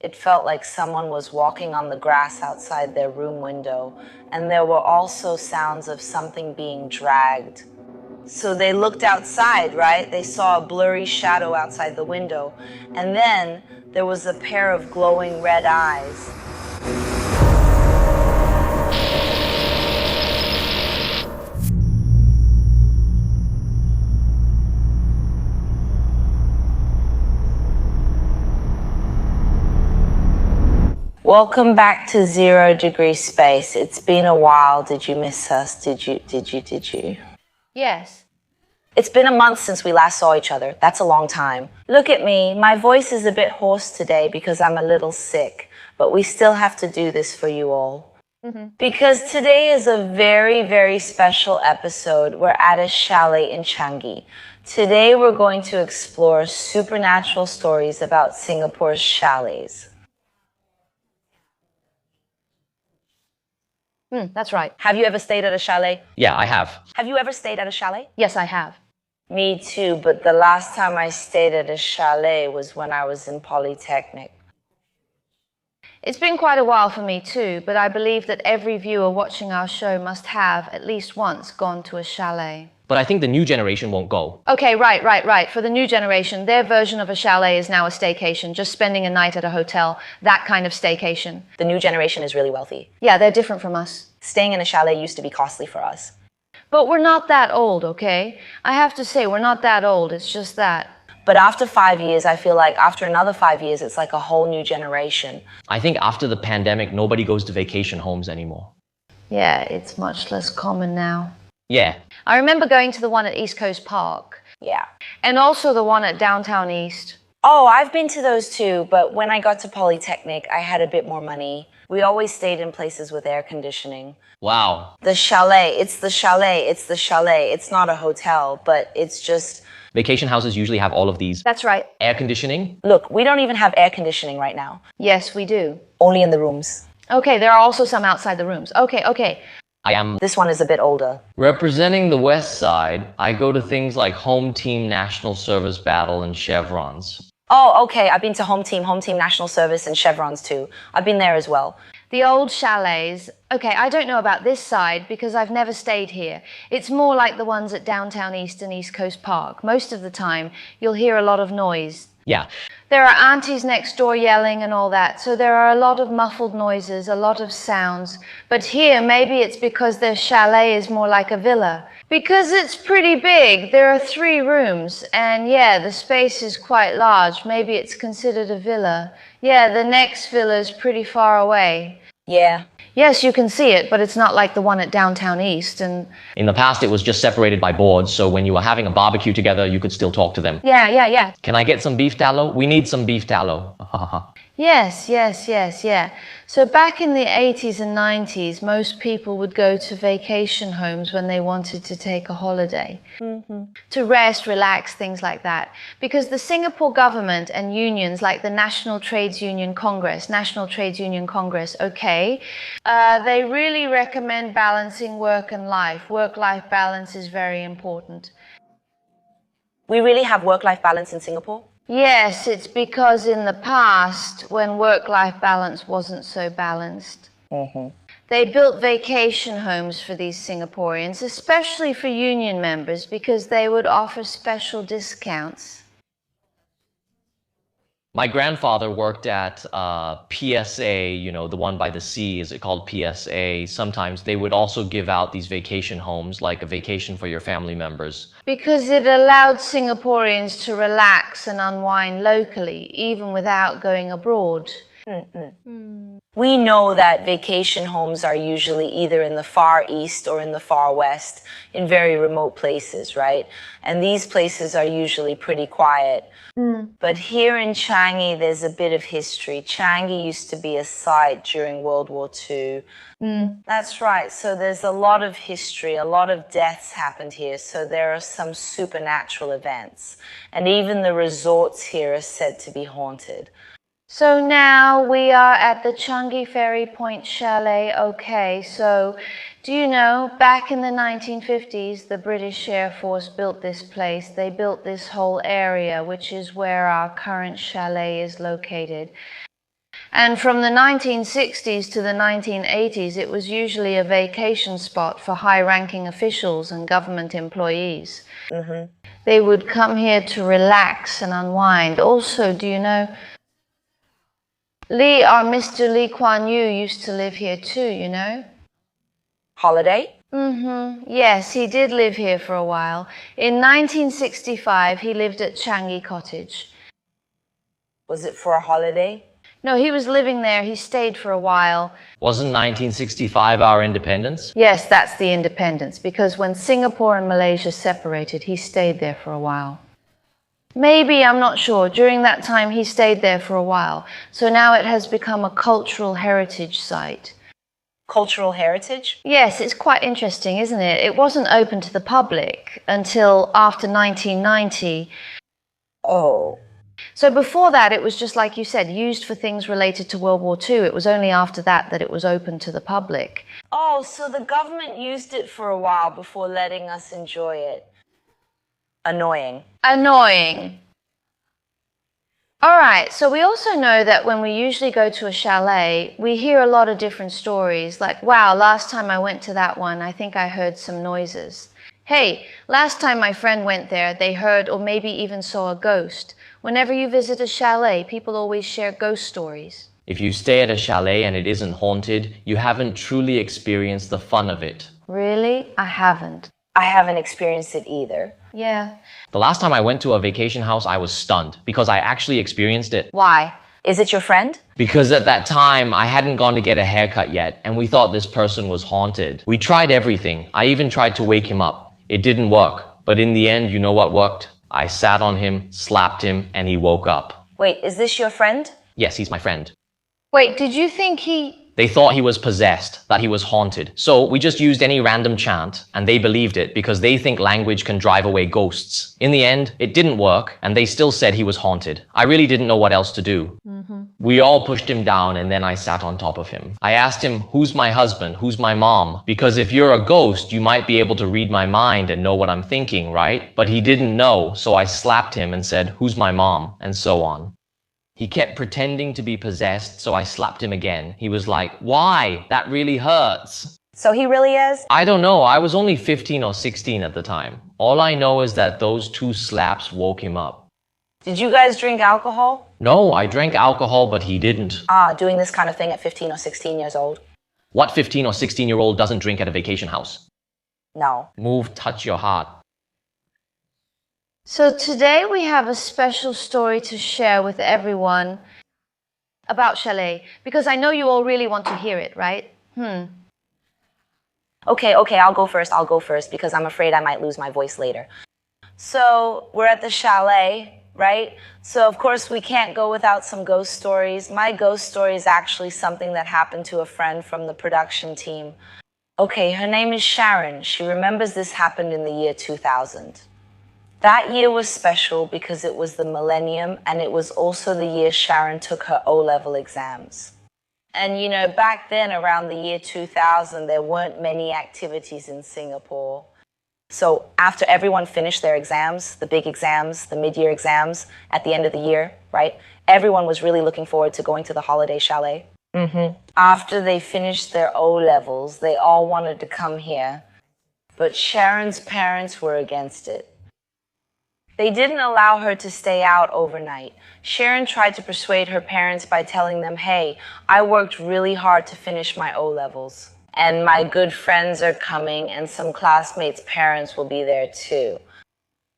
It felt like someone was walking on the grass outside their room window, and there were also sounds of something being dragged. So they looked outside, right? They saw a blurry shadow outside the window, and then there was a pair of glowing red eyes. Welcome back to 0 Degree Space. It's been a while. Did you miss us? Did you? Yes. It's been a month since we last saw each other. That's a long time. Look at me. My voice is a bit hoarse today because I'm a little sick, but we still have to do this for you all. Because today is a very, very special episode. We're at a chalet in Changi. Today we're going to explore supernatural stories about Singapore's chalets. That's right. Have you ever stayed at a chalet? Yeah, I have. Have you ever stayed at a chalet? Yes, I have. Me too, but the last time I stayed at a chalet was when I was in Polytechnic. It's been quite a while for me too, but I believe that every viewer watching our show must have, at least once, gone to a chalet. But I think the new generation won't go. Okay, right. For the new generation, their version of a chalet is now a staycation, just spending a night at a hotel, that kind of staycation. The new generation is really wealthy. Yeah, they're different from us. Staying in a chalet used to be costly for us. But we're not that old, okay? I have to say, we're not that old, it's just that. But after 5 years, I feel like after another 5 years, it's like a whole new generation. I think after the pandemic, nobody goes to vacation homes anymore. Yeah, it's much less common now. Yeah. I remember going to the one at East Coast Park. Yeah. And also the one at Downtown East. Oh, I've been to those too, but when I got to Polytechnic, I had a bit more money. We always stayed in places with air conditioning. Wow. The chalet, it's the chalet, it's the chalet. It's not a hotel, but it's just... Vacation houses usually have all of these. That's right. Air conditioning. Look, we don't even have air conditioning right now. Yes, we do. Only in the rooms. Okay, there are also some outside the rooms. Okay. I am This one is a bit older. representing the West Side. I go to things like Home Team National Service Battle and Chevrons. Oh, okay, I've been to Home Team National Service, and Chevrons too. I've been there as well. The old chalets. Okay, I don't know about this side because I've never stayed here. It's more like the ones at Downtown East and East Coast Park. Most of the time, you'll hear a lot of noise. Yeah. There are aunties next door yelling and all that, so there are a lot of muffled noises, a lot of sounds. But here, maybe it's because their chalet is more like a villa. Because it's pretty big, there are 3 rooms, and yeah, the space is quite large. Maybe it's considered a villa. Yeah, the next villa is pretty far away. Yeah. Yes, you can see it, but it's not like the one at Downtown East, and... In the past, it was just separated by boards, so when you were having a barbecue together, you could still talk to them. Yeah. Can I get some beef tallow? We need some beef tallow. Yes. So back in the 80s and 90s, most people would go to vacation homes when they wanted to take a holiday. To rest, relax, things like that. Because the Singapore government and unions like the National Trades Union Congress, okay, they really recommend balancing work and life. Work-life balance is very important. We really have work-life balance in Singapore? Yes, it's because in the past, when work-life balance wasn't so balanced, they built vacation homes for these Singaporeans, especially for union members, because they would offer special discounts. My grandfather worked at PSA, the one by the sea. Is it called PSA? Sometimes they would also give out these vacation homes, like a vacation for your family members. Because it allowed Singaporeans to relax and unwind locally, even without going abroad. We know that vacation homes are usually either in the far east or in the far west, in very remote places, right? And these places are usually pretty quiet. But here in Changi, there's a bit of history. Changi used to be a site during World War II. That's right. So there's a lot of history, a lot of deaths happened here. So there are some supernatural events. And even the resorts here are said to be haunted. So now we are at the Changi Ferry Point Chalet. Okay, so do you know, back in the 1950s, the British Air Force built this place. They built this whole area, which is where our current chalet is located. And from the 1960s to the 1980s, it was usually a vacation spot for high-ranking officials and government employees. They would come here to relax and unwind. Also, do you know, Mr. Lee Kuan Yew used to live here too, you know? Holiday? Yes, he did live here for a while. In 1965, he lived at Changi Cottage. Was it for a holiday? No, he was living there. He stayed for a while. Wasn't 1965 our independence? Yes, that's the independence, because when Singapore and Malaysia separated, he stayed there for a while. Maybe, I'm not sure. During that time, he stayed there for a while. So now it has become a cultural heritage site. Cultural heritage? Yes, it's quite interesting, isn't it? It wasn't open to the public until after 1990. Oh. So before that, it was just like you said, used for things related to World War II. It was only after that that it was open to the public. Oh, so the government used it for a while before letting us enjoy it. Annoying. Annoying. All right, so we also know that when we usually go to a chalet, we hear a lot of different stories, like, wow, last time I went to that one, I think I heard some noises. Hey, last time my friend went there, they heard or maybe even saw a ghost. Whenever you visit a chalet, people always share ghost stories. If you stay at a chalet and it isn't haunted, you haven't truly experienced the fun of it. Really? I haven't. I haven't experienced it either. Yeah. The last time I went to a vacation house, I was stunned because I actually experienced it. Why? Is it your friend? Because at that time, I hadn't gone to get a haircut yet, and we thought this person was haunted. We tried everything. I even tried to wake him up. It didn't work. But in the end, you know what worked? I sat on him, slapped him, and he woke up. Wait, is this your friend? Yes, he's my friend. Wait, did you think he... They thought he was possessed, that he was haunted. So we just used any random chant, and they believed it because they think language can drive away ghosts. In the end, it didn't work, and they still said he was haunted. I really didn't know what else to do. We all pushed him down, and then I sat on top of him. I asked him, who's my husband? Who's my mom? Because if you're a ghost, you might be able to read my mind and know what I'm thinking, right? But he didn't know, so I slapped him and said, who's my mom? And so on. He kept pretending to be possessed, so I slapped him again. He was like, why? That really hurts. So he really is? I don't know. I was only 15 or 16 at the time. All I know is that those 2 slaps woke him up. Did you guys drink alcohol? No, I drank alcohol, but he didn't. Doing this kind of thing at 15 or 16 years old? What 15 or 16-year-old doesn't drink at a vacation house? No. Move, touch your heart. So today we have a special story to share with everyone about Chalet, because I know you all really want to hear it, right? Okay, I'll go first because I'm afraid I might lose my voice later. So we're at the chalet, right? So of course we can't go without some ghost stories. My ghost story is actually something that happened to a friend from the production team. Okay, her name is Sharon. She remembers this happened in the year 2000. That year was special because it was the millennium, and it was also the year Sharon took her O-level exams. And you know, back then, around the year 2000, there weren't many activities in Singapore. So after everyone finished their exams, the big exams, the mid-year exams, at the end of the year, right? Everyone was really looking forward to going to the holiday chalet. After they finished their O-levels, they all wanted to come here. But Sharon's parents were against it. They didn't allow her to stay out overnight. Sharon tried to persuade her parents by telling them, hey, I worked really hard to finish my O-levels. And my good friends are coming, and some classmates' parents will be there too.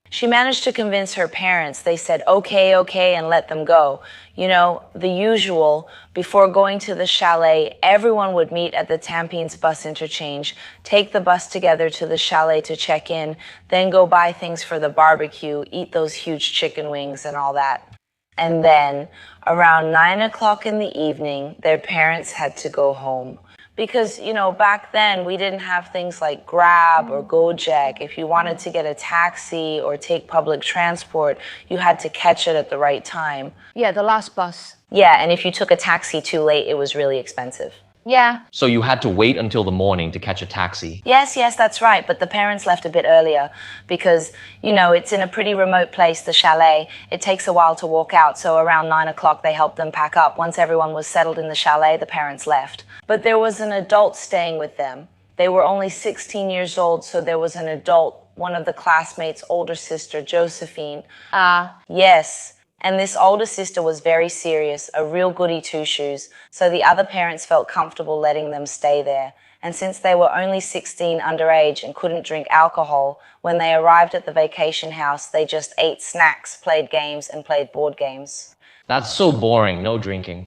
She managed to convince her parents. They said, okay, and let them go. You know, the usual, before going to the chalet, everyone would meet at the Tampines bus interchange, take the bus together to the chalet to check in, then go buy things for the barbecue, eat those huge chicken wings and all that. And then, around 9 o'clock in the evening, their parents had to go home. Because, you know, back then we didn't have things like Grab or Gojek. If you wanted to get a taxi or take public transport, you had to catch it at the right time. Yeah, the last bus. Yeah, and if you took a taxi too late, it was really expensive. Yeah. So you had to wait until the morning to catch a taxi. Yes, yes, that's right. But the parents left a bit earlier because, it's in a pretty remote place, the chalet. It takes a while to walk out. So around 9 o'clock, they helped them pack up. Once everyone was settled in the chalet, the parents left. But there was an adult staying with them. They were only 16 years old, so there was an adult, one of the classmates' older sister, Josephine. Yes. And this older sister was very serious, a real goody two-shoes, so the other parents felt comfortable letting them stay there. And since they were only 16 underage and couldn't drink alcohol, when they arrived at the vacation house, they just ate snacks, played games, and played board games. That's so boring, no drinking.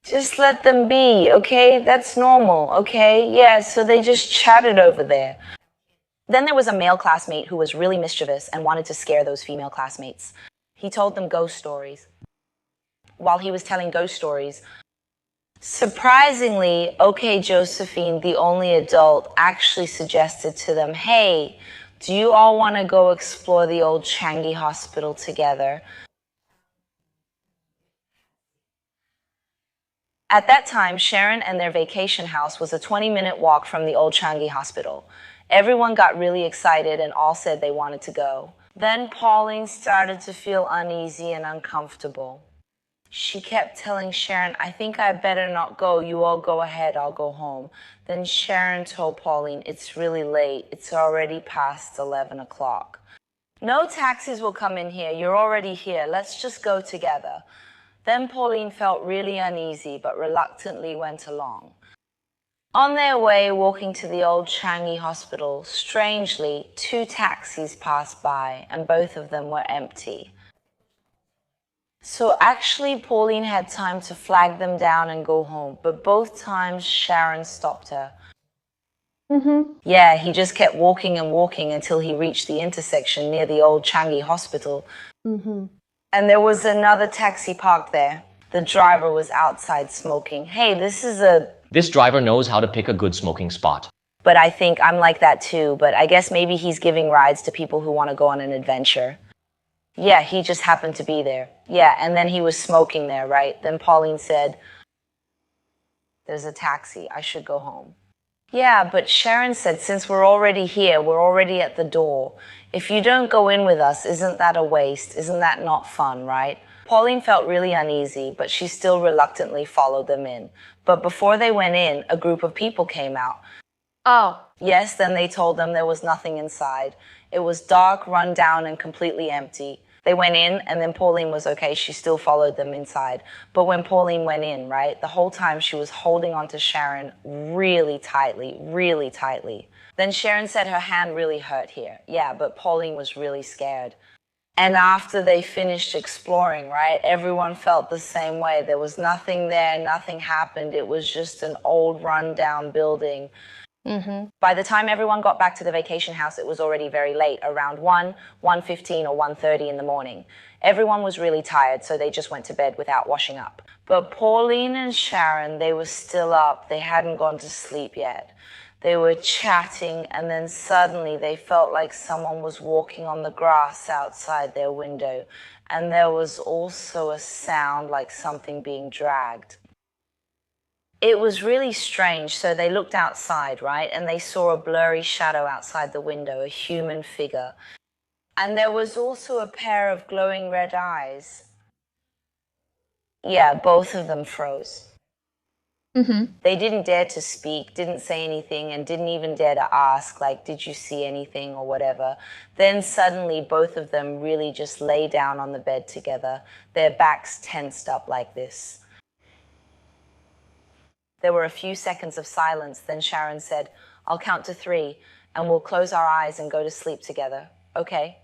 Just let them be, okay? That's normal, okay? Yeah, so they just chatted over there. Then there was a male classmate who was really mischievous and wanted to scare those female classmates. He told them ghost stories. While he was telling ghost stories, surprisingly, OK Josephine, the only adult, actually suggested to them, hey, do you all want to go explore the old Changi hospital together? At that time, Sharon and their vacation house was a 20-minute walk from the old Changi hospital. Everyone got really excited and all said they wanted to go. Then Pauline started to feel uneasy and uncomfortable. She kept telling Sharon, I think I better not go. You all go ahead, I'll go home. Then Sharon told Pauline, it's really late. It's already past 11 o'clock. No taxis will come in here. You're already here. Let's just go together. Then Pauline felt really uneasy, but reluctantly went along. On their way, walking to the old Changi hospital, strangely, 2 taxis passed by, and both of them were empty. So actually, Pauline had time to flag them down and go home, but both times Sharon stopped her. Yeah, he just kept walking and walking until he reached the intersection near the old Changi hospital. And there was another taxi parked there. The driver was outside smoking. Hey, This driver knows how to pick a good smoking spot. But I think I'm like that too, but I guess maybe he's giving rides to people who want to go on an adventure. Yeah, he just happened to be there. Yeah, and then he was smoking there, right? Then Pauline said, there's a taxi, I should go home. Yeah, but Sharon said, since we're already here, we're already at the door. If you don't go in with us, isn't that a waste? Isn't that not fun, right? Pauline felt really uneasy, but she still reluctantly followed them in. But before they went in, a group of people came out. Oh. Yes, then they told them there was nothing inside. It was dark, run down, and completely empty. They went in, and then Pauline was okay. She still followed them inside. But when Pauline went in, right, the whole time she was holding on to Sharon really tightly, really tightly. Then Sharon said her hand really hurt here. Yeah, but Pauline was really scared. And after they finished exploring, right, everyone felt the same way. There was nothing there, nothing happened. It was just an old run-down building. By the time everyone got back to the vacation house, it was already very late, around 1:15 or 1:30 in the morning. Everyone was really tired, so they just went to bed without washing up. But Pauline and Sharon, they were still up. They hadn't gone to sleep yet. They were chatting, and then suddenly they felt like someone was walking on the grass outside their window. And there was also a sound like something being dragged. It was really strange, so they looked outside, right? And they saw a blurry shadow outside the window, a human figure. And there was also a pair of glowing red eyes. Yeah, both of them froze. They didn't dare to speak, didn't say anything, and didn't even dare to ask, like, did you see anything or whatever. Then suddenly both of them really just lay down on the bed together, their backs tensed up like this. There were a few seconds of silence, then Sharon said, I'll count to 3, and we'll close our eyes and go to sleep together, okay?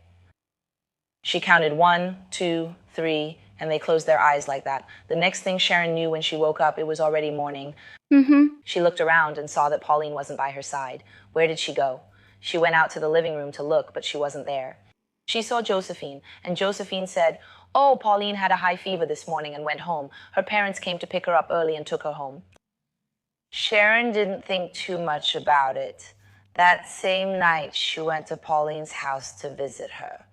She counted 1, 2, 3, and they closed their eyes like that. The next thing Sharon knew when she woke up, it was already morning. She looked around and saw that Pauline wasn't by her side. Where did she go? She went out to the living room to look, but she wasn't there. She saw Josephine, and Josephine said, oh, Pauline had a high fever this morning and went home. Her parents came to pick her up early and took her home. Sharon didn't think too much about it. That same night, she went to Pauline's house to visit her.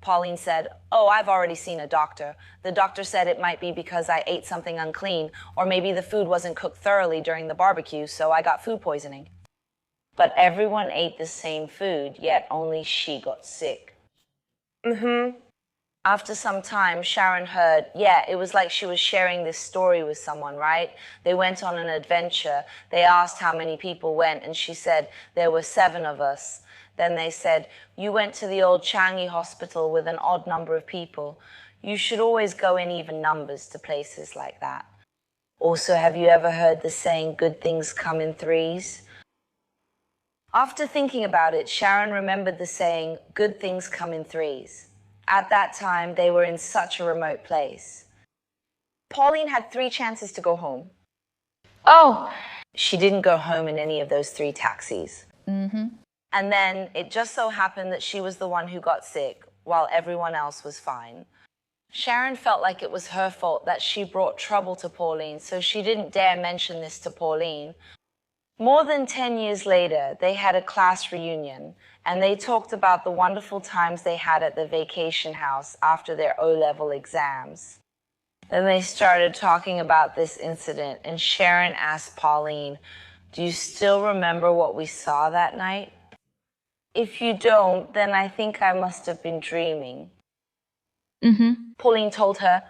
Pauline said, "Oh, I've already seen a doctor. The doctor said it might be because I ate something unclean, or maybe the food wasn't cooked thoroughly during the barbecue, so I got food poisoning." But everyone ate the same food, yet only she got sick. After some time, Sharon heard, yeah, it was like she was sharing this story with someone, right? They went on an adventure. They asked how many people went, and she said, there were 7 of us. Then they said, you went to the old Changi hospital with an odd number of people. You should always go in even numbers to places like that. Also, have you ever heard the saying, good things come in threes? After thinking about it, Sharon remembered the saying, good things come in threes. At that time, they were in such a remote place. Pauline had 3 chances to go home. Oh. She didn't go home in any of those 3 taxis. And then it just so happened that she was the one who got sick, while everyone else was fine. Sharon felt like it was her fault that she brought trouble to Pauline, so she didn't dare mention this to Pauline. More than 10 years later, they had a class reunion, and they talked about the wonderful times they had at the vacation house after their O-level exams. Then they started talking about this incident, and Sharon asked Pauline, do you still remember what we saw that night? If you don't, then I think I must have been dreaming. Pauline told her,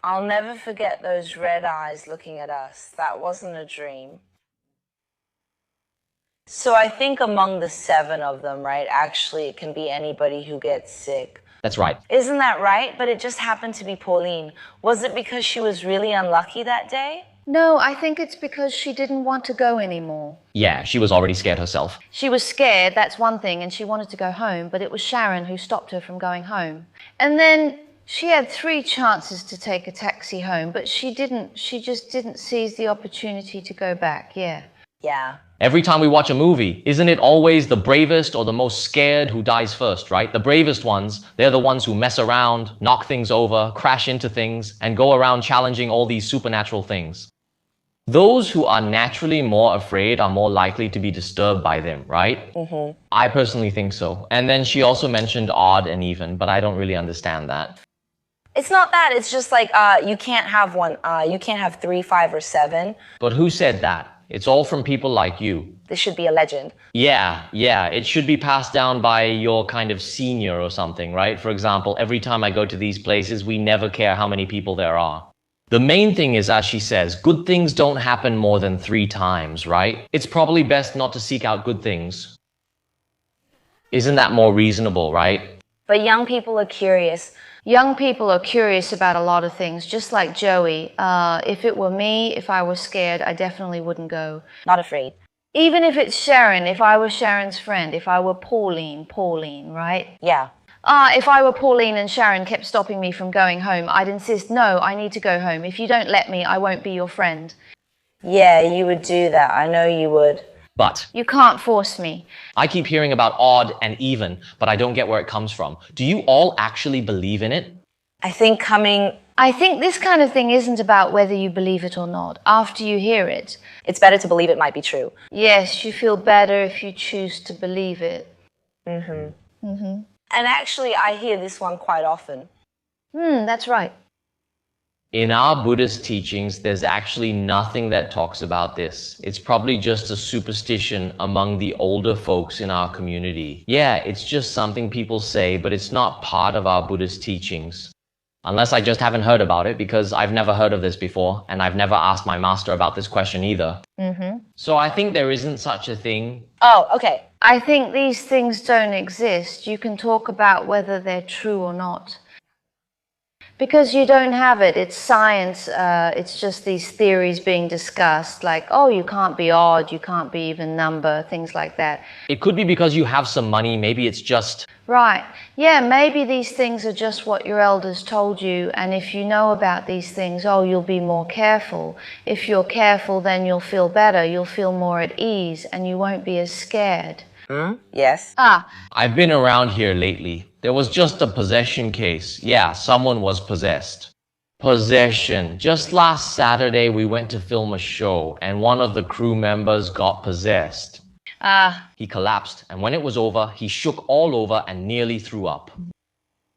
I'll never forget those red eyes looking at us. That wasn't a dream. So I think among the 7 of them, right, actually it can be anybody who gets sick. That's right. Isn't that right? But it just happened to be Pauline. Was it because she was really unlucky that day? No, I think it's because she didn't want to go anymore. Yeah, she was already scared herself. She was scared, that's one thing, and she wanted to go home, but it was Sharon who stopped her from going home. And then she had 3 chances to take a taxi home, but she just didn't seize the opportunity to go back, yeah. Yeah. Every time we watch a movie, isn't it always the bravest or the most scared who dies first, right? The bravest ones, they're the ones who mess around, knock things over, crash into things, and go around challenging all these supernatural things. Those who are naturally more afraid are more likely to be disturbed by them, right? I personally think so. And then she also mentioned odd and even, but I don't really understand that. It's not that. It's just like you can't have one. You can't have 3, 5, or 7. But who said that? It's all from people like you. This should be a legend. Yeah, it should be passed down by your kind of senior or something, right? For example, every time I go to these places, we never care how many people there are. The main thing is, as she says, good things don't happen more than 3 times, right? It's probably best not to seek out good things. Isn't that more reasonable, right? But young people are curious. Young people are curious about a lot of things, just like Joey. If it were me, if I were scared, I definitely wouldn't go. Not afraid. Even if it's Sharon, if I were Sharon's friend, if I were Pauline, right? Yeah. If I were Pauline and Sharon kept stopping me from going home, I'd insist, no, I need to go home. If you don't let me, I won't be your friend. Yeah, you would do that. I know you would. But you can't force me. I keep hearing about odd and even, but I don't get where it comes from. Do you all actually believe in it? I think this kind of thing isn't about whether you believe it or not. After you hear it, it's better to believe it might be true. Yes, you feel better if you choose to believe it. And actually, I hear this one quite often. That's right. In our Buddhist teachings, there's actually nothing that talks about this. It's probably just a superstition among the older folks in our community. Yeah, it's just something people say, but it's not part of our Buddhist teachings. Unless I just haven't heard about it, because I've never heard of this before, and I've never asked my master about this question either. So I think there isn't such a thing. Oh, okay. I think these things don't exist. You can talk about whether they're true or not. Because you don't have it. It's science. It's just these theories being discussed, like, oh, you can't be odd, you can't be even number, things like that. It could be because you have some money. Maybe it's just... Right. Yeah, maybe these things are just what your elders told you, and if you know about these things, oh, you'll be more careful. If you're careful, then you'll feel better, you'll feel more at ease, and you won't be as scared. Yes. I've been around here lately. There was just a possession case. Yeah, someone was possessed. Possession. Just last Saturday, we went to film a show, and one of the crew members got possessed. He collapsed, and when it was over, he shook all over and nearly threw up.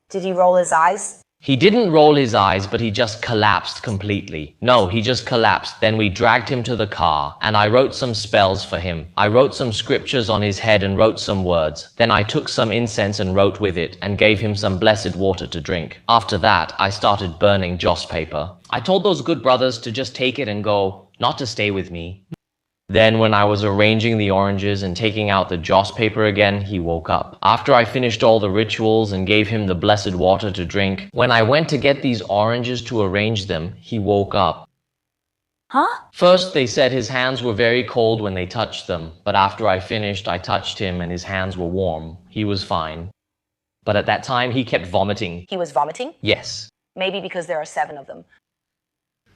Did he roll his eyes? He didn't roll his eyes, but he just collapsed completely. No, he just collapsed. Then we dragged him to the car, and I wrote some spells for him. I wrote some scriptures on his head and wrote some words. Then I took some incense and wrote with it, and gave him some blessed water to drink. After that, I started burning joss paper. I told those good brothers to just take it and go, not to stay with me. Then when I was arranging the oranges and taking out the joss paper again, he woke up. After I finished all the rituals and gave him the blessed water to drink, when I went to get these oranges to arrange them, he woke up. Huh? First, they said his hands were very cold when they touched them, but after I finished, I touched him and his hands were warm. He was fine. But at that time, he kept vomiting. He was vomiting? Yes. Maybe because there are 7 of them.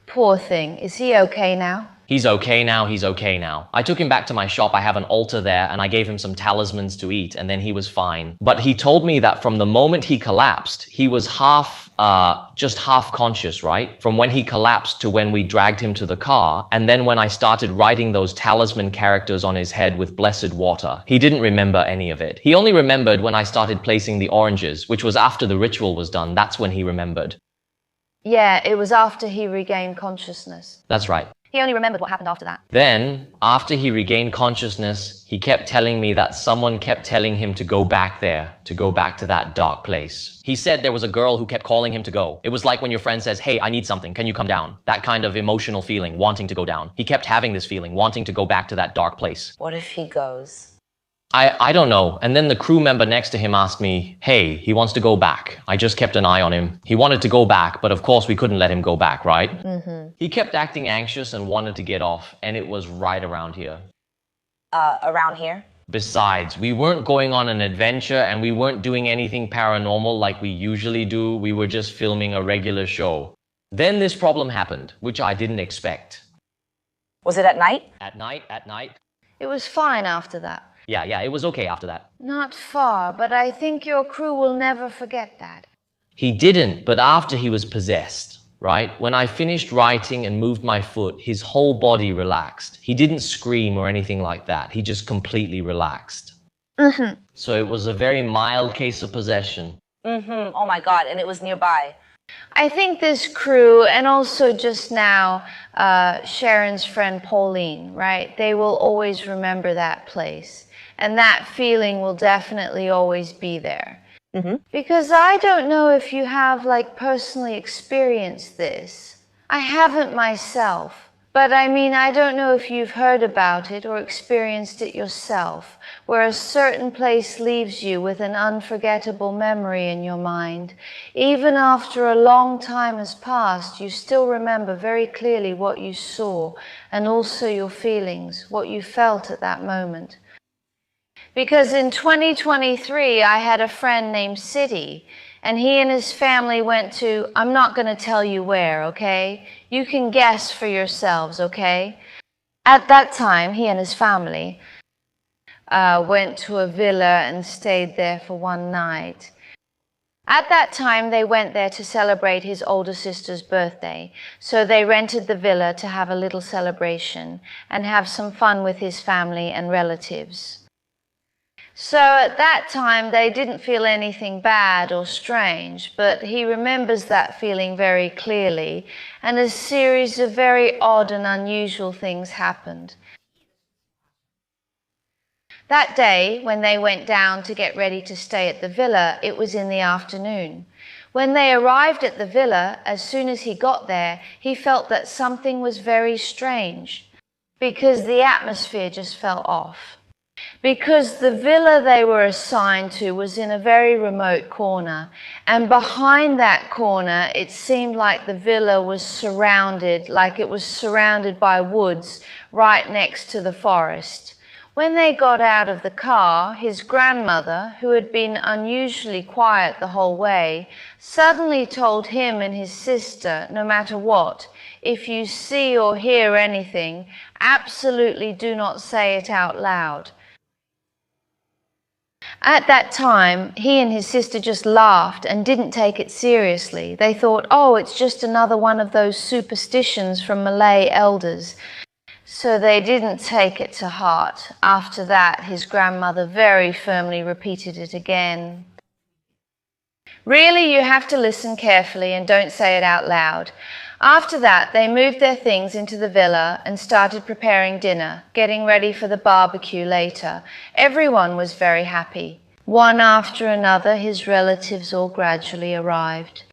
Poor thing. Is he okay now? He's okay now, he's okay now. I took him back to my shop, I have an altar there, and I gave him some talismans to eat, and then he was fine. But he told me that from the moment he collapsed, he was just half conscious, right? From when he collapsed to when we dragged him to the car, and then when I started writing those talisman characters on his head with blessed water, he didn't remember any of it. He only remembered when I started placing the oranges, which was after the ritual was done. That's when he remembered. Yeah, it was after he regained consciousness. That's right. He only remembered what happened after that. Then, after he regained consciousness, he kept telling me that someone kept telling him to go back there, to go back to that dark place. He said there was a girl who kept calling him to go. It was like when your friend says, hey, I need something, can you come down? That kind of emotional feeling, wanting to go down. He kept having this feeling, wanting to go back to that dark place. What if he goes? I don't know. And then the crew member next to him asked me, hey, he wants to go back. I just kept an eye on him. He wanted to go back, but of course we couldn't let him go back, right? He kept acting anxious and wanted to get off, and it was right around here. Around here? Besides, we weren't going on an adventure and we weren't doing anything paranormal like we usually do. We were just filming a regular show. Then this problem happened, which I didn't expect. Was it at night? At night. It was fine after that. Yeah, it was okay after that. Not far, but I think your crew will never forget that. He didn't, but after he was possessed, right? When I finished writing and moved my foot, his whole body relaxed. He didn't scream or anything like that. He just completely relaxed. So it was a very mild case of possession. Oh my God, and it was nearby. I think this crew, and also just now, Sharon's friend Pauline, right? They will always remember that place. And that feeling will definitely always be there. Because I don't know if you have personally experienced this. I haven't myself. But I mean, I don't know if you've heard about it or experienced it yourself, where a certain place leaves you with an unforgettable memory in your mind. Even after a long time has passed, you still remember very clearly what you saw and also your feelings, what you felt at that moment. Because in 2023, I had a friend named City, and he and his family went to, I'm not going to tell you where, okay? You can guess for yourselves, okay? At that time, he and his family went to a villa and stayed there for one night. At that time, they went there to celebrate his older sister's birthday. So they rented the villa to have a little celebration and have some fun with his family and relatives. So at that time, they didn't feel anything bad or strange, but he remembers that feeling very clearly, and a series of very odd and unusual things happened. That day, when they went down to get ready to stay at the villa, it was in the afternoon. When they arrived at the villa, as soon as he got there, he felt that something was very strange, because the atmosphere just fell off. Because the villa they were assigned to was in a very remote corner, and behind that corner it seemed like the villa was surrounded, like it was surrounded by woods right next to the forest. When they got out of the car, his grandmother, who had been unusually quiet the whole way, suddenly told him and his sister, no matter what, if you see or hear anything, absolutely do not say it out loud. At that time, he and his sister just laughed and didn't take it seriously. They thought, oh, it's just another one of those superstitions from Malay elders. So they didn't take it to heart. After that, his grandmother very firmly repeated it again. Really, you have to listen carefully and don't say it out loud. After that, they moved their things into the villa and started preparing dinner, getting ready for the barbecue later. Everyone was very happy. One after another, his relatives all gradually arrived.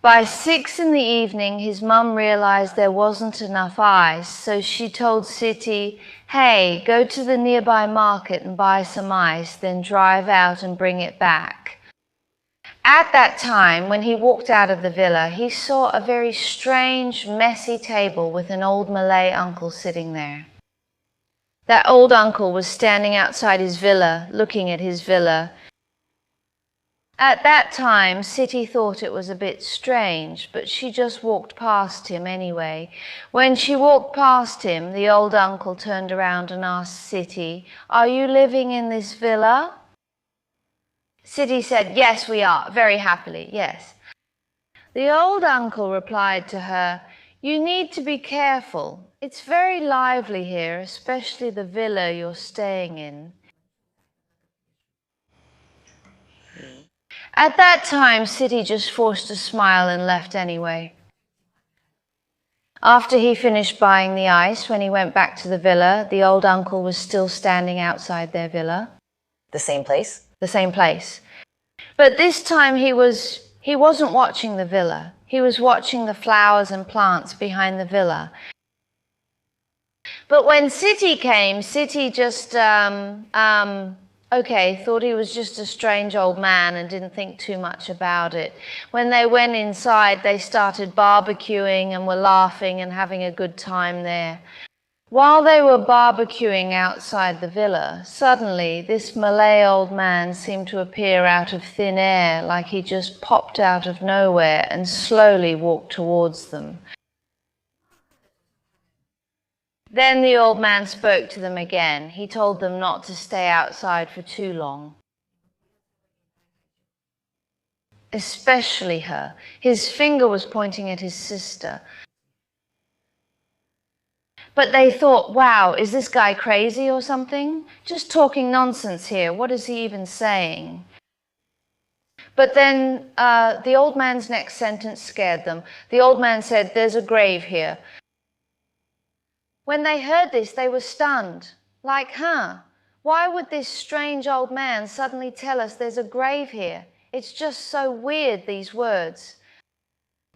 By 6 in the evening, his mum realized there wasn't enough ice, so she told Siti, "Hey, go to the nearby market and buy some ice, then drive out and bring it back." At that time, when he walked out of the villa, he saw a very strange, messy table with an old Malay uncle sitting there. That old uncle was standing outside his villa, looking at his villa. At that time, Siti thought it was a bit strange, but she just walked past him anyway. When she walked past him, the old uncle turned around and asked Siti, "Are you living in this villa?" Siti said, "Yes, we are," very happily, yes. The old uncle replied to her, "You need to be careful. It's very lively here, especially the villa you're staying in." At that time, Siti just forced a smile and left anyway. After he finished buying the ice, when he went back to the villa, the old uncle was still standing outside their villa. The same place? The same place. But this time he wasn't watching the villa. He was watching the flowers and plants behind the villa. But when Siti came, Siti just, thought he was just a strange old man and didn't think too much about it. When they went inside, they started barbecuing and were laughing and having a good time there. While they were barbecuing outside the villa, suddenly this Malay old man seemed to appear out of thin air, like he just popped out of nowhere and slowly walked towards them. Then the old man spoke to them again. He told them not to stay outside for too long. Especially her. His finger was pointing at his sister. But they thought, wow, is this guy crazy or something? Just talking nonsense here. What is he even saying? But then the old man's next sentence scared them. The old man said, "There's a grave here." When they heard this, they were stunned. Like, why would this strange old man suddenly tell us there's a grave here? It's just so weird, these words.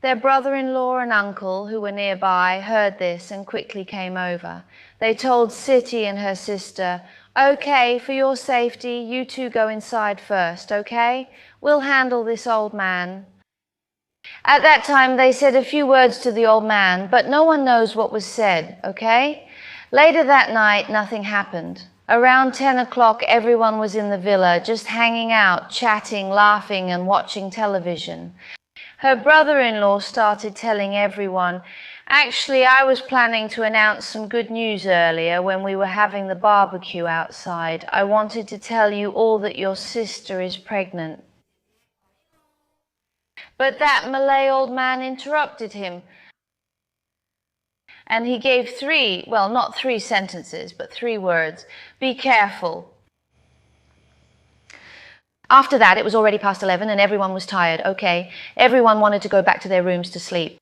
Their brother-in-law and uncle, who were nearby, heard this and quickly came over. They told Siti and her sister, "Okay, for your safety, you two go inside first, okay? We'll handle this old man." At that time, they said a few words to the old man, but no one knows what was said, okay? Later that night, nothing happened. Around 10 o'clock, everyone was in the villa, just hanging out, chatting, laughing, and watching television. Her brother-in-law started telling everyone, "Actually, I was planning to announce some good news earlier when we were having the barbecue outside. I wanted to tell you all that your sister is pregnant." But that Malay old man interrupted him. And he gave not three sentences, but 3 words. "Be careful." After that, it was already past 11 and everyone was tired. Okay, everyone wanted to go back to their rooms to sleep.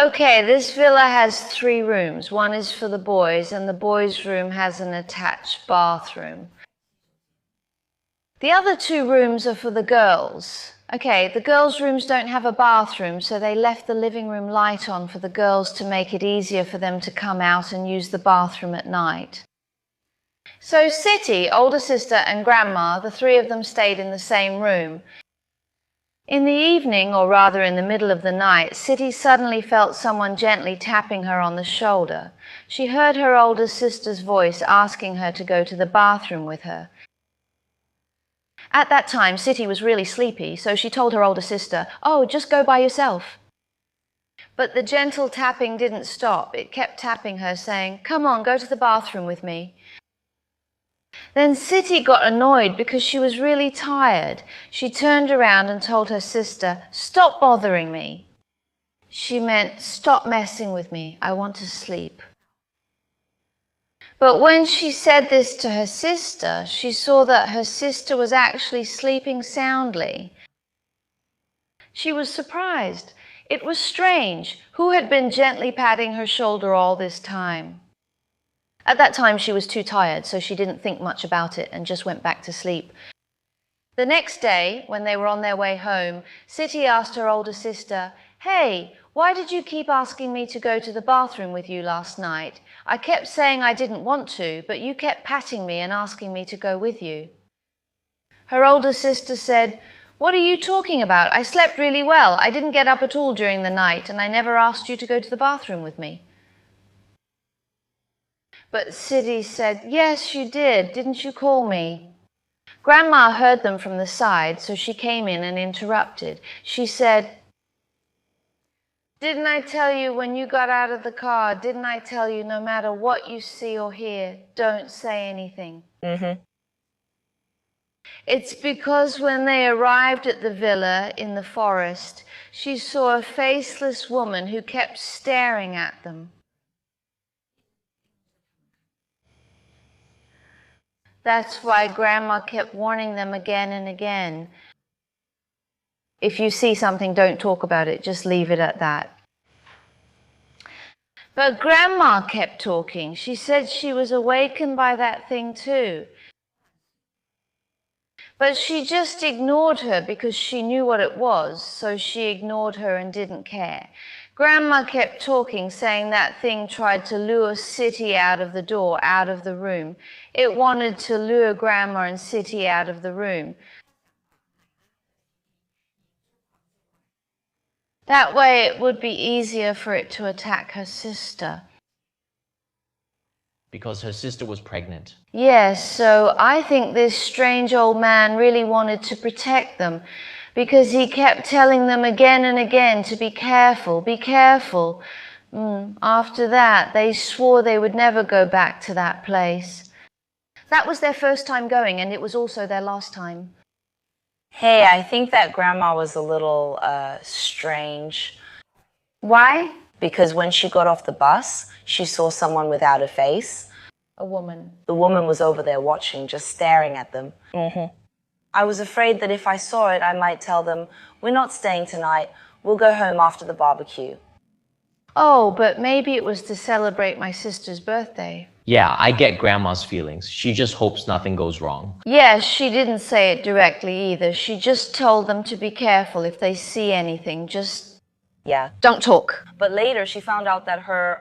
Okay, this villa has 3 rooms. One is for the boys, and the boys' room has an attached bathroom. The other 2 rooms are for the girls. Okay, the girls' rooms don't have a bathroom, so they left the living room light on for the girls to make it easier for them to come out and use the bathroom at night. So Siti, older sister, and Grandma, the 3 of them stayed in the same room. In the evening, or rather in the middle of the night, Siti suddenly felt someone gently tapping her on the shoulder. She heard her older sister's voice asking her to go to the bathroom with her. At that time, Siti was really sleepy, so she told her older sister, "Oh, just go by yourself." But the gentle tapping didn't stop. It kept tapping her, saying, "Come on, go to the bathroom with me." Then Siti got annoyed because she was really tired. She turned around and told her sister, "Stop bothering me." She meant, "Stop messing with me. I want to sleep." But when she said this to her sister, she saw that her sister was actually sleeping soundly. She was surprised. It was strange. Who had been gently patting her shoulder all this time? At that time, she was too tired, so she didn't think much about it and just went back to sleep. The next day, when they were on their way home, Siti asked her older sister, "Hey, why did you keep asking me to go to the bathroom with you last night? I kept saying I didn't want to, but you kept patting me and asking me to go with you." Her older sister said, "What are you talking about? I slept really well. I didn't get up at all during the night, and I never asked you to go to the bathroom with me." But Siti said, "Yes, you did. Didn't you call me?" Grandma heard them from the side, so she came in and interrupted. She said, "Didn't I tell you when you got out of the car, didn't I tell you no matter what you see or hear, don't say anything?" It's because when they arrived at the villa in the forest, she saw a faceless woman who kept staring at them. That's why Grandma kept warning them again and again. If you see something, don't talk about it, just leave it at that. But Grandma kept talking. She said she was awakened by that thing too. But she just ignored her because she knew what it was, so she ignored her and didn't care. Grandma kept talking, saying that thing tried to lure Siti out of the door, out of the room. It wanted to lure Grandma and Siti out of the room. That way it would be easier for it to attack her sister. Because her sister was pregnant. Yes, so I think this strange old man really wanted to protect them because he kept telling them again and again to be careful, be careful. After that, they swore they would never go back to that place. That was their first time going, and it was also their last time. Hey, I think that Grandma was a little strange. Why? Because when she got off the bus, she saw someone without a face. A woman. The woman was over there watching, just staring at them. I was afraid that if I saw it, I might tell them, "We're not staying tonight. We'll go home after the barbecue." Oh, but maybe it was to celebrate my sister's birthday. Yeah, I get Grandma's feelings. She just hopes nothing goes wrong. Yes, she didn't say it directly either. She just told them to be careful if they see anything. Just don't talk. But later, she found out that her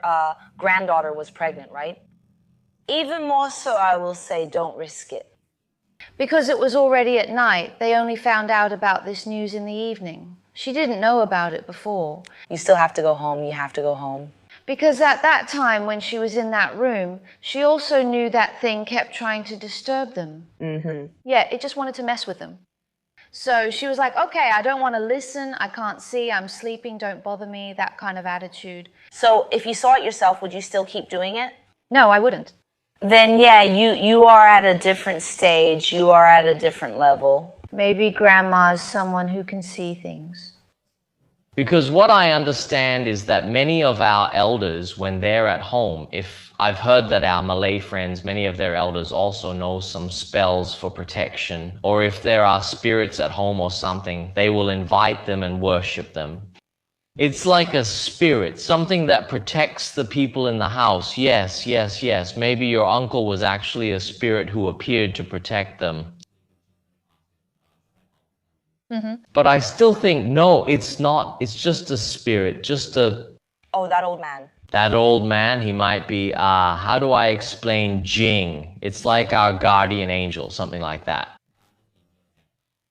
granddaughter was pregnant, right? Even more so, I will say, don't risk it. Because it was already at night. They only found out about this news in the evening. She didn't know about it before. You still have to go home. You have to go home. Because at that time, when she was in that room, she also knew that thing kept trying to disturb them. Yeah, it just wanted to mess with them. So she was like, "Okay, I don't want to listen. I can't see. I'm sleeping. Don't bother me." That kind of attitude. So if you saw it yourself, would you still keep doing it? No, I wouldn't. Then yeah, you are at a different stage. You are at a different level. Maybe Grandma's someone who can see things. Because what I understand is that many of our elders, when they're at home, if I've heard that our Malay friends, many of their elders also know some spells for protection, or if there are spirits at home or something, they will invite them and worship them. It's like a spirit, something that protects the people in the house. Yes, yes, yes. Maybe your uncle was actually a spirit who appeared to protect them. But I still think, no, it's not. It's just a spirit, just a... Oh, that old man. That old man, he might be, how do I explain Jing? It's like our guardian angel, something like that.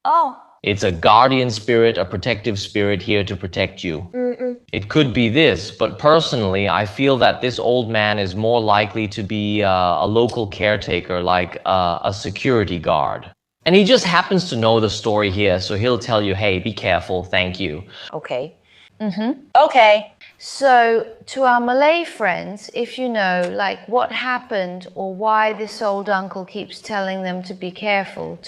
Oh. It's a guardian spirit, a protective spirit here to protect you. It could be this, but personally, I feel that this old man is more likely to be a local caretaker, like a security guard. And he just happens to know the story here, so he'll tell you, "Hey, be careful, thank you." Okay. Okay. So, to our Malay friends, if you know, like, what happened or why this old uncle keeps telling them to be careful,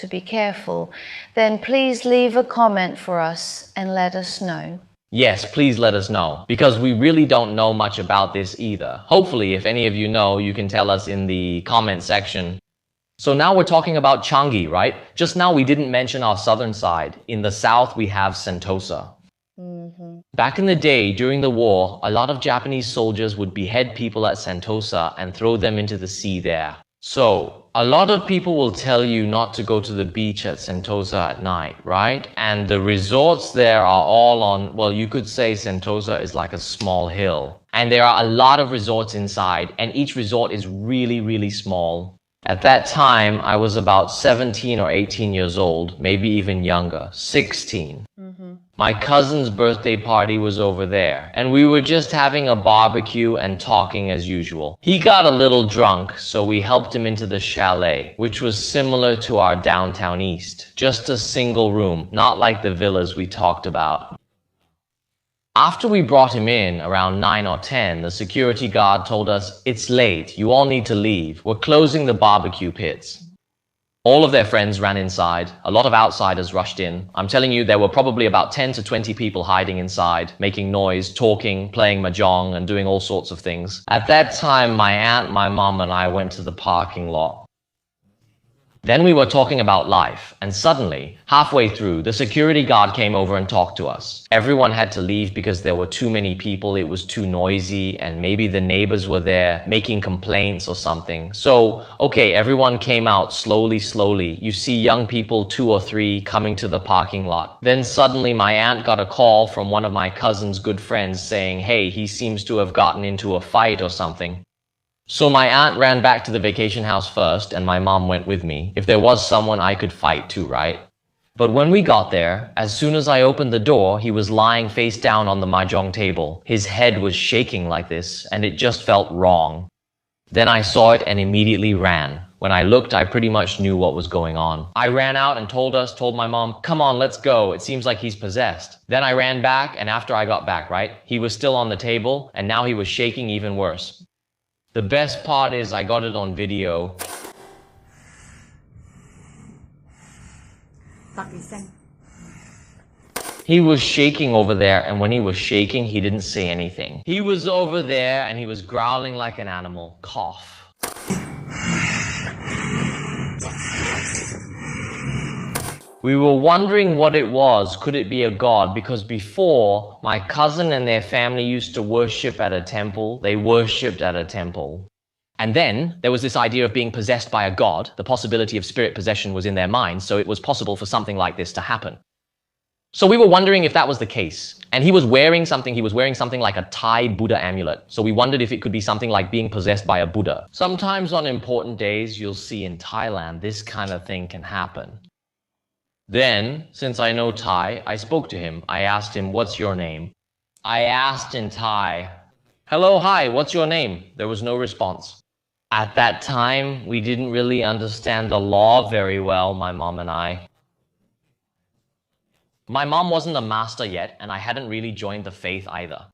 then please leave a comment for us and let us know. Yes, please let us know, because we really don't know much about this either. Hopefully, if any of you know, you can tell us in the comment section. So now we're talking about Changi, right? Just now we didn't mention our southern side. In the south, we have Sentosa. Back in the day, during the war, a lot of Japanese soldiers would behead people at Sentosa and throw them into the sea there. So, a lot of people will tell you not to go to the beach at Sentosa at night, right? And the resorts there are all on, well, you could say Sentosa is like a small hill. And there are a lot of resorts inside, and each resort is really, really small. At that time, I was about 17 or 18 years old, maybe even younger, 16. My cousin's birthday party was over there, and we were just having a barbecue and talking as usual. He got a little drunk, so we helped him into the chalet, which was similar to our downtown east. Just a single room, not like the villas we talked about. After we brought him in, around 9 or 10, the security guard told us, "It's late, you all need to leave. We're closing the barbecue pits." All of their friends ran inside. A lot of outsiders rushed in. I'm telling you, there were probably about 10 to 20 people hiding inside, making noise, talking, playing mahjong, and doing all sorts of things. At that time, my aunt, my mom, and I went to the parking lot. Then we were talking about life, and suddenly, halfway through, the security guard came over and talked to us. Everyone had to leave because there were too many people, it was too noisy, and maybe the neighbors were there making complaints or something. So, okay, everyone came out slowly. You see young people, 2 or 3, coming to the parking lot. Then suddenly my aunt got a call from one of my cousin's good friends saying, "Hey, he seems to have gotten into a fight or something." So my aunt ran back to the vacation house first, and my mom went with me. If there was someone I could fight too, right? But when we got there, as soon as I opened the door, he was lying face down on the mahjong table. His head was shaking like this, and it just felt wrong. Then I saw it and immediately ran. When I looked, I pretty much knew what was going on. I ran out and told my mom, "Come on, let's go. It seems like he's possessed." Then I ran back, and after I got back, right, he was still on the table, and now he was shaking even worse. The best part is I got it on video. He was shaking over there, and when he was shaking, he didn't say anything. He was over there, and he was growling like an animal. Cough. We were wondering what it was. Could it be a god? Because before, my cousin and their family used to worship at a temple. They worshipped at a temple. And then there was this idea of being possessed by a god. The possibility of spirit possession was in their minds, so it was possible for something like this to happen. So we were wondering if that was the case. And he was wearing something like a Thai Buddha amulet. So we wondered if it could be something like being possessed by a Buddha. Sometimes on important days, you'll see in Thailand, this kind of thing can happen. Then, since I know Thai, I spoke to him. I asked him, "What's your name?" I asked in Thai, "Hello, hi, what's your name?" There was no response. At that time, we didn't really understand the law very well, my mom and I. My mom wasn't a master yet, and I hadn't really joined the faith either.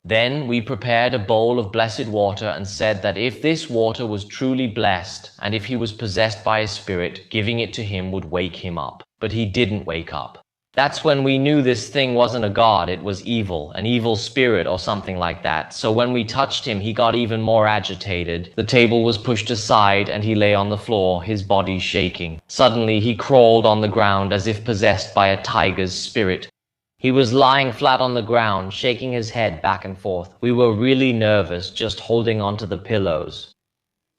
Then we prepared a bowl of blessed water and said that if this water was truly blessed, and if he was possessed by a spirit, giving it to him would wake him up. But he didn't wake up. That's when we knew this thing wasn't a god, it was evil, an evil spirit or something like that. So when we touched him, he got even more agitated. The table was pushed aside and he lay on the floor, his body shaking. Suddenly he crawled on the ground as if possessed by a tiger's spirit. He was lying flat on the ground, shaking his head back and forth. We were really nervous, just holding onto the pillows.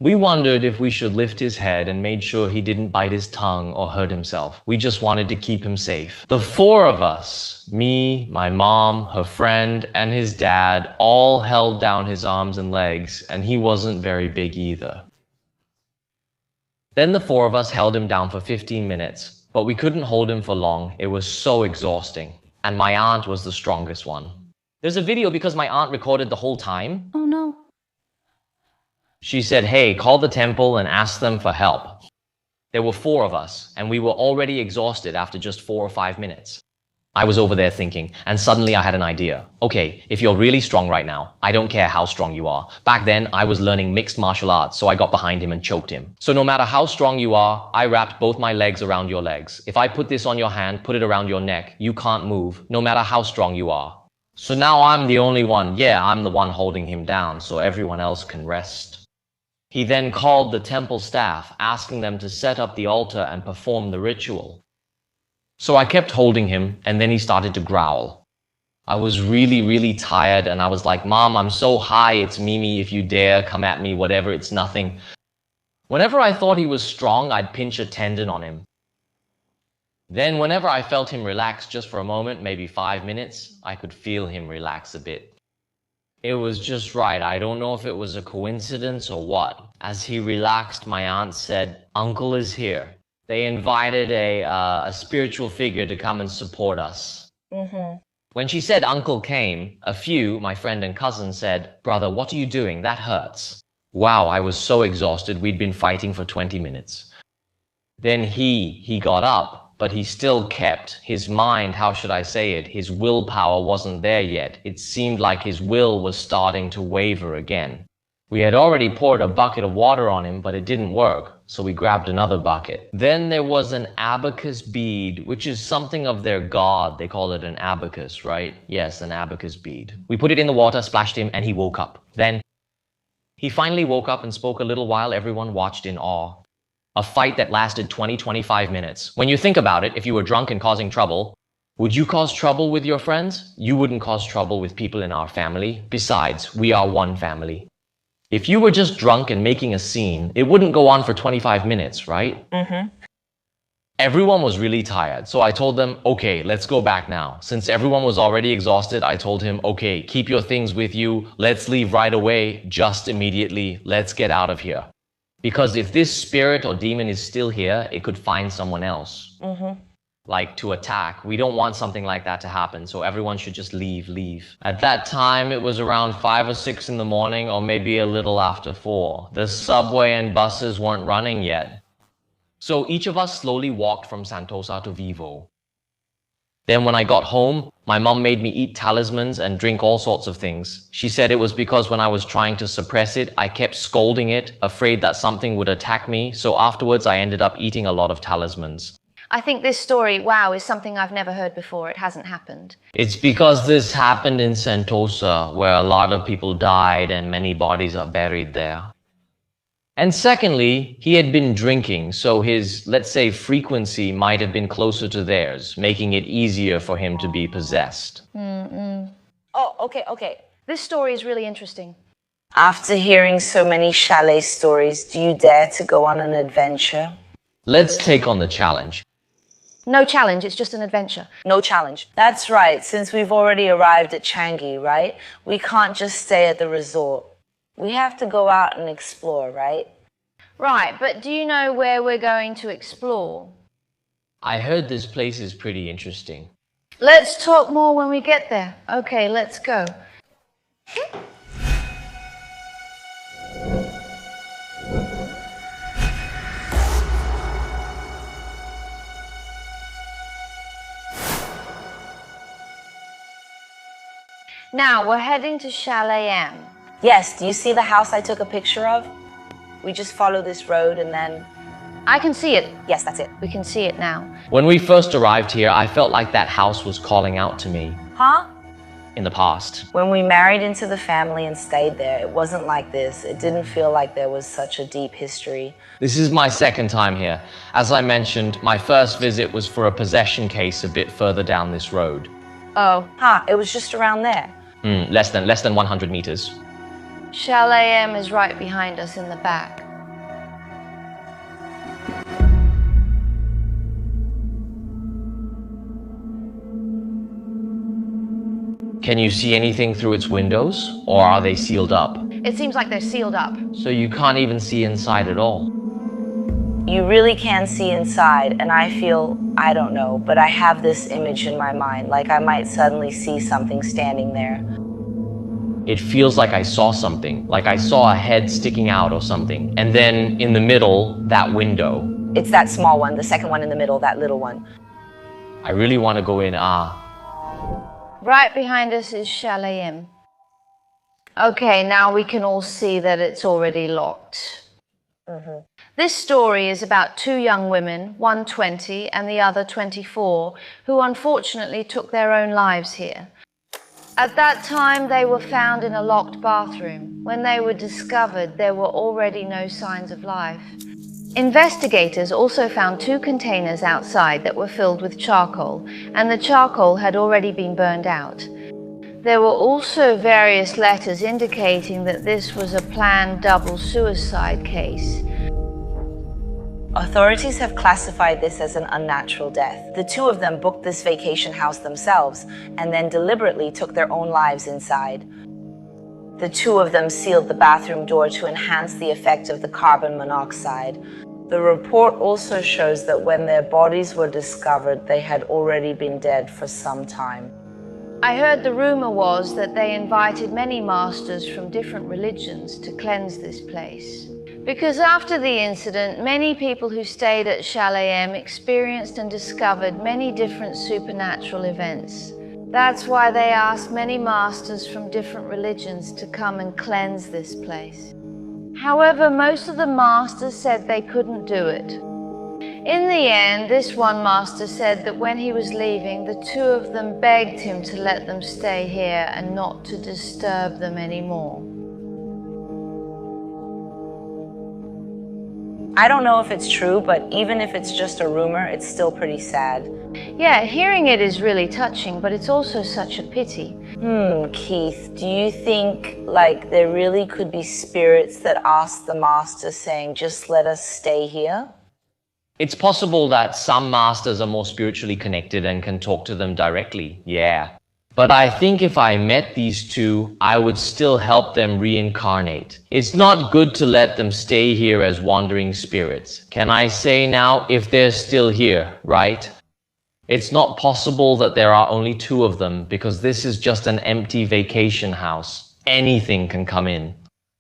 We wondered if we should lift his head and made sure he didn't bite his tongue or hurt himself. We just wanted to keep him safe. The 4 of us, me, my mom, her friend, and his dad, all held down his arms and legs, and he wasn't very big either. Then the 4 of us held him down for 15 minutes, but we couldn't hold him for long. It was so exhausting. And my aunt was the strongest one. There's a video because my aunt recorded the whole time. Oh no. She said, "Hey, call the temple and ask them for help." There were 4 of us, and we were already exhausted after just 4 or 5 minutes. I was over there thinking, and suddenly I had an idea. Okay, if you're really strong right now, I don't care how strong you are. Back then, I was learning mixed martial arts, so I got behind him and choked him. So no matter how strong you are, I wrapped both my legs around your legs. If I put this on your hand, put it around your neck, you can't move, no matter how strong you are. So now I'm the only one. Yeah, I'm the one holding him down so everyone else can rest. He then called the temple staff, asking them to set up the altar and perform the ritual. So I kept holding him, and then he started to growl. I was really, really tired, and I was like, Mom, I'm so high, it's Mimi, if you dare, come at me, whatever, it's nothing. Whenever I thought he was strong, I'd pinch a tendon on him. Then whenever I felt him relax just for a moment, maybe 5 minutes, I could feel him relax a bit. It was just right. I don't know if it was a coincidence or what. As he relaxed, my aunt said, Uncle is here. They invited a spiritual figure to come and support us. When she said Uncle came, a few, my friend and cousin, said, Brother, what are you doing? That hurts. Wow, I was so exhausted. We'd been fighting for 20 minutes. Then he got up. But he still kept his mind, how should I say it, his willpower wasn't there yet. It seemed like his will was starting to waver again. We had already poured a bucket of water on him, but it didn't work, so we grabbed another bucket. Then there was an abacus bead, which is something of their god. They call it an abacus, right? Yes, an abacus bead. We put it in the water, splashed him, and he woke up. Then he finally woke up and spoke a little while. Everyone watched in awe. A fight that lasted 20-25 minutes. When you think about it, if you were drunk and causing trouble, would you cause trouble with your friends? You wouldn't cause trouble with people in our family. Besides, we are one family. If you were just drunk and making a scene, it wouldn't go on for 25 minutes, right? Everyone was really tired, so I told them, okay, let's go back now. Since everyone was already exhausted, I told him, okay, keep your things with you. Let's leave right away, just immediately. Let's get out of here. Because if this spirit or demon is still here, it could find someone else. Like to attack. We don't want something like that to happen, so everyone should just leave. At that time, it was around 5 or 6 in the morning, or maybe a little after 4. The subway and buses weren't running yet. So each of us slowly walked from Sentosa to Vivo. Then when I got home, my mom made me eat talismans and drink all sorts of things. She said it was because when I was trying to suppress it, I kept scolding it, afraid that something would attack me. So afterwards, I ended up eating a lot of talismans. I think this story, wow, is something I've never heard before. It hasn't happened. It's because this happened in Sentosa, where a lot of people died and many bodies are buried there. And secondly, he had been drinking, so his, let's say, frequency might have been closer to theirs, making it easier for him to be possessed. Oh, okay. This story is really interesting. After hearing so many chalet stories, do you dare to go on an adventure? Let's take on the challenge. No challenge, it's just an adventure. No challenge. That's right, since we've already arrived at Changi, right? We can't just stay at the resort. We have to go out and explore, right? Right, but do you know where we're going to explore? I heard this place is pretty interesting. Let's talk more when we get there. Okay, let's go. Now, we're heading to Chalet M. Yes, do you see the house I took a picture of? We just follow this road and then... I can see it. Yes, that's it. We can see it now. When we first arrived here, I felt like that house was calling out to me. Huh? In the past. When we married into the family and stayed there, it wasn't like this. It didn't feel like there was such a deep history. This is my second time here. As I mentioned, my first visit was for a possession case a bit further down this road. Oh. Huh, it was just around there. Less than 100 meters. Chalet M is right behind us in the back. Can you see anything through its windows, or are they sealed up? It seems like they're sealed up. So you can't even see inside at all. You really can see inside, and I feel, I don't know, but I have this image in my mind, like I might suddenly see something standing there. It feels like I saw something, like I saw a head sticking out or something. And then in the middle, that window. It's that small one, the second one in the middle, that little one. I really want to go in. Right behind us is Chalet M. Okay, now we can all see that it's already locked. This story is about 2 young women, one 20 and the other 24, who unfortunately took their own lives here. At that time, they were found in a locked bathroom. When they were discovered, there were already no signs of life. Investigators also found 2 containers outside that were filled with charcoal, and the charcoal had already been burned out. There were also various letters indicating that this was a planned double suicide case. Authorities have classified this as an unnatural death. The 2 of them booked this vacation house themselves and then deliberately took their own lives inside. The 2 of them sealed the bathroom door to enhance the effect of the carbon monoxide. The report also shows that when their bodies were discovered, they had already been dead for some time. I heard the rumor was that they invited many masters from different religions to cleanse this place. Because after the incident, many people who stayed at Chalet M experienced and discovered many different supernatural events. That's why they asked many masters from different religions to come and cleanse this place. However, most of the masters said they couldn't do it. In the end, this one master said that when he was leaving, the 2 of them begged him to let them stay here and not to disturb them anymore. I don't know if it's true, but even if it's just a rumor, it's still pretty sad. Yeah, hearing it is really touching, but it's also such a pity. Keith, do you think, like, there really could be spirits that ask the master saying, just let us stay here? It's possible that some masters are more spiritually connected and can talk to them directly, yeah. But I think if I met these 2, I would still help them reincarnate. It's not good to let them stay here as wandering spirits. Can I say now, if they're still here, right? It's not possible that there are only 2 of them, because this is just an empty vacation house. Anything can come in.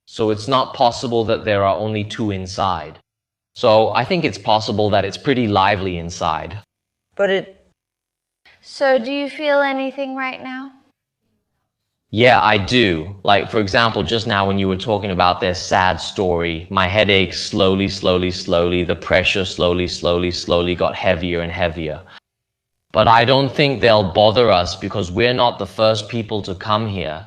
So it's not possible that there are only 2 inside. So I think it's possible that it's pretty lively inside. But So do you feel anything right now? Yeah, I do. Like, for example, just now when you were talking about their sad story, my headache slowly, the pressure slowly got heavier and heavier. But I don't think they'll bother us because we're not the first people to come here.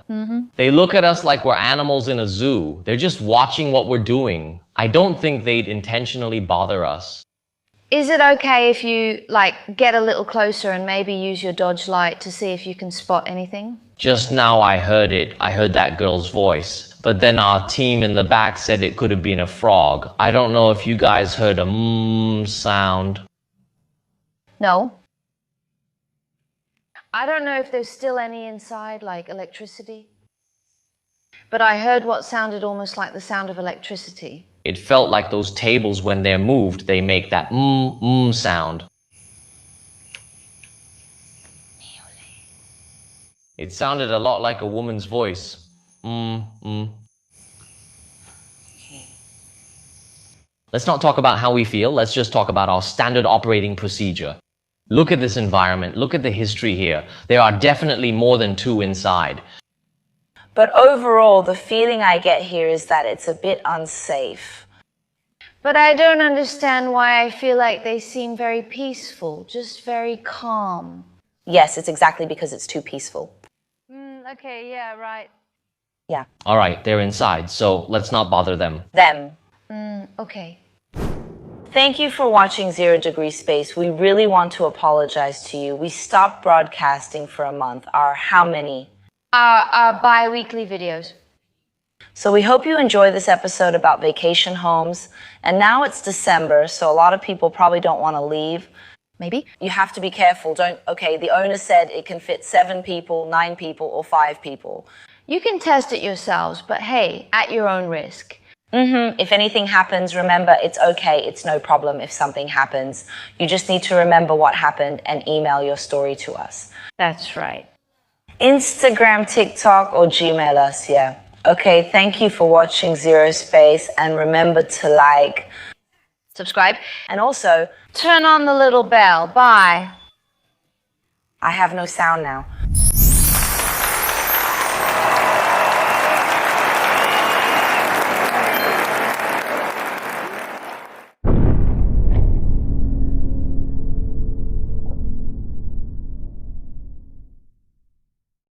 They look at us like we're animals in a zoo. They're just watching what we're doing. I don't think they'd intentionally bother us. Is it okay if you, get a little closer and maybe use your dodge light to see if you can spot anything? Just now I heard it. I heard that girl's voice. But then our team in the back said it could have been a frog. I don't know if you guys heard a sound. No. I don't know if there's still any inside, like electricity. But I heard what sounded almost like the sound of electricity. It felt like those tables, when they're moved, they make that sound. It sounded a lot like a woman's voice. Let's not talk about how we feel. Let's just talk about our standard operating procedure. Look at this environment. Look at the history here. There are definitely more than 2 inside. But overall, the feeling I get here is that it's a bit unsafe. But I don't understand why I feel like they seem very peaceful, just very calm. Yes, it's exactly because it's too peaceful. Okay, yeah, right. Yeah. All right, they're inside, so let's not bother them. Okay. Thank you for watching 0 Degree Space. We really want to apologize to you. We stopped broadcasting for a month. How many? Our bi-weekly videos. So we hope you enjoy this episode about vacation homes. And now it's December, so a lot of people probably don't want to leave. Maybe. You have to be careful. The owner said it can fit 7 people, 9 people, or 5 people. You can test it yourselves, but hey, at your own risk. If anything happens, remember, it's okay. It's no problem if something happens. You just need to remember what happened and email your story to us. That's right. Instagram, TikTok, or Gmail us, yeah. Okay, thank you for watching 0 Space, and remember to like, subscribe, and also turn on the little bell. Bye. I have no sound now.